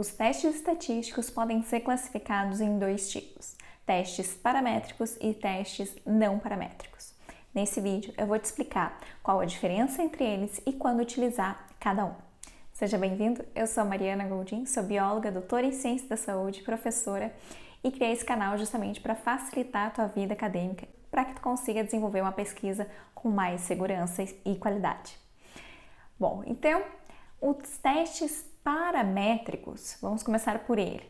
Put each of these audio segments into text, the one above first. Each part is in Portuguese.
Os testes estatísticos podem ser classificados em dois tipos: testes paramétricos e testes não paramétricos. Nesse vídeo eu vou te explicar qual a diferença entre eles e quando utilizar cada um. Seja bem-vindo, eu sou a Mariana Goldin, sou bióloga, doutora em Ciências da Saúde, professora e criei esse canal justamente para facilitar a tua vida acadêmica, para que tu consiga desenvolver uma pesquisa com mais segurança e qualidade. Bom, então, os testes paramétricos, vamos começar por ele.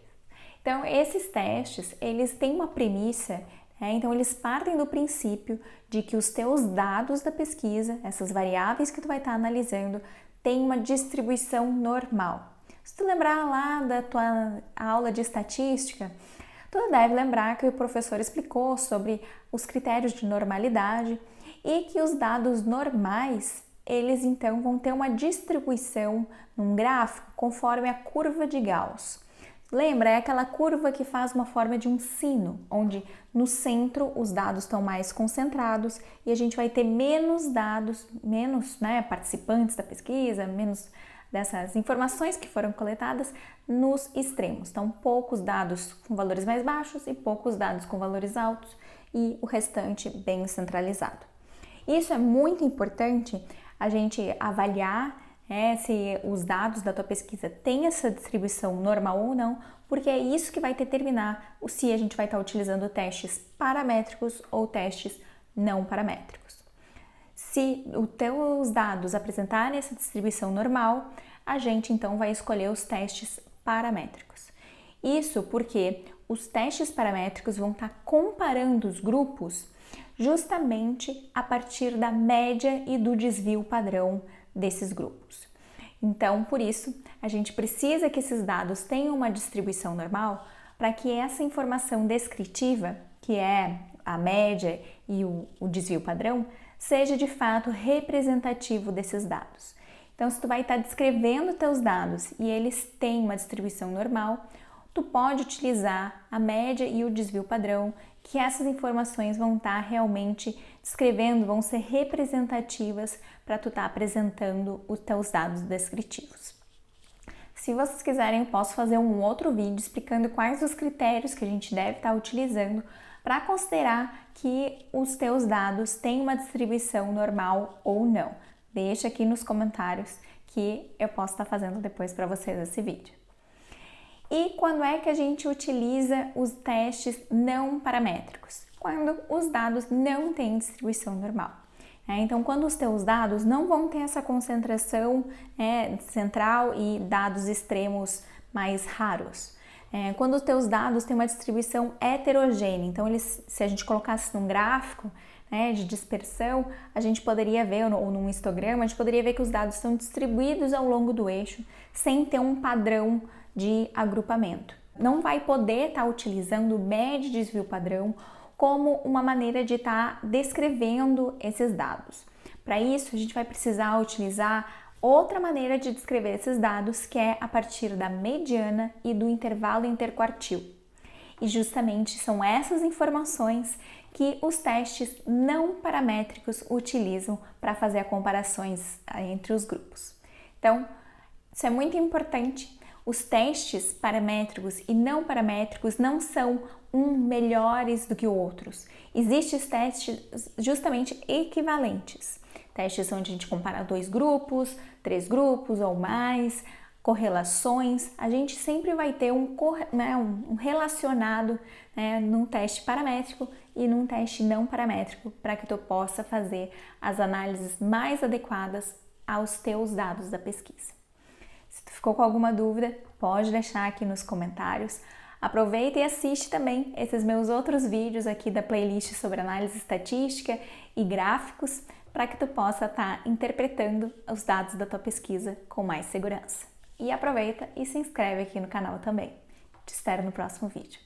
Então, esses testes, eles têm uma premissa, então eles partem do princípio de que os teus dados da pesquisa, essas variáveis que tu vai estar analisando, têm uma distribuição normal. Se tu lembrar lá da tua aula de estatística, tu deve lembrar que o professor explicou sobre os critérios de normalidade e que os dados normais, eles então vão ter uma distribuição num gráfico conforme a curva de Gauss. Lembra? É aquela curva que faz uma forma de um sino, onde no centro os dados estão mais concentrados e a gente vai ter menos dados, menos participantes da pesquisa, menos dessas informações que foram coletadas nos extremos. Então, poucos dados com valores mais baixos e poucos dados com valores altos e o restante bem centralizado. Isso é muito importante a gente avaliar se os dados da tua pesquisa têm essa distribuição normal ou não, porque é isso que vai determinar se a gente vai estar utilizando testes paramétricos ou testes não paramétricos. Se os teus dados apresentarem essa distribuição normal, a gente então vai escolher os testes paramétricos. Isso porque os testes paramétricos vão estar comparando os grupos justamente a partir da média e do desvio padrão desses grupos. Então, por isso, a gente precisa que esses dados tenham uma distribuição normal para que essa informação descritiva, que é a média e o desvio padrão, seja de fato representativo desses dados. Então, se tu vai estar descrevendo teus dados e eles têm uma distribuição normal, tu pode utilizar a média e o desvio padrão, que essas informações vão estar realmente descrevendo, vão ser representativas para tu estar apresentando os teus dados descritivos. Se vocês quiserem, eu posso fazer um outro vídeo explicando quais os critérios que a gente deve estar utilizando para considerar que os teus dados têm uma distribuição normal ou não. Deixa aqui nos comentários que eu posso estar fazendo depois para vocês esse vídeo. E quando é que a gente utiliza os testes não paramétricos? Quando os dados não têm distribuição normal. Então, quando os teus dados não vão ter essa concentração central e dados extremos mais raros. Quando os teus dados têm uma distribuição heterogênea, então se a gente colocasse num gráfico de dispersão, a gente poderia ver, ou num histograma, a gente poderia ver que os dados estão distribuídos ao longo do eixo sem ter um padrão de agrupamento. Não vai poder estar utilizando o média e desvio padrão como uma maneira de estar descrevendo esses dados. Para isso, a gente vai precisar utilizar outra maneira de descrever esses dados, que é a partir da mediana e do intervalo interquartil. E justamente são essas informações que os testes não paramétricos utilizam para fazer comparações entre os grupos. Então, isso é muito importante. Os testes paramétricos e não paramétricos não são melhores do que outros. Existem testes justamente equivalentes. Testes onde a gente compara 2 grupos, 3 grupos ou mais, correlações. A gente sempre vai ter um relacionado num teste paramétrico e num teste não paramétrico para que tu possa fazer as análises mais adequadas aos teus dados da pesquisa. Se tu ficou com alguma dúvida, pode deixar aqui nos comentários. Aproveita e assiste também esses meus outros vídeos aqui da playlist sobre análise estatística e gráficos para que tu possa estar interpretando os dados da tua pesquisa com mais segurança. E aproveita e se inscreve aqui no canal também. Te espero no próximo vídeo.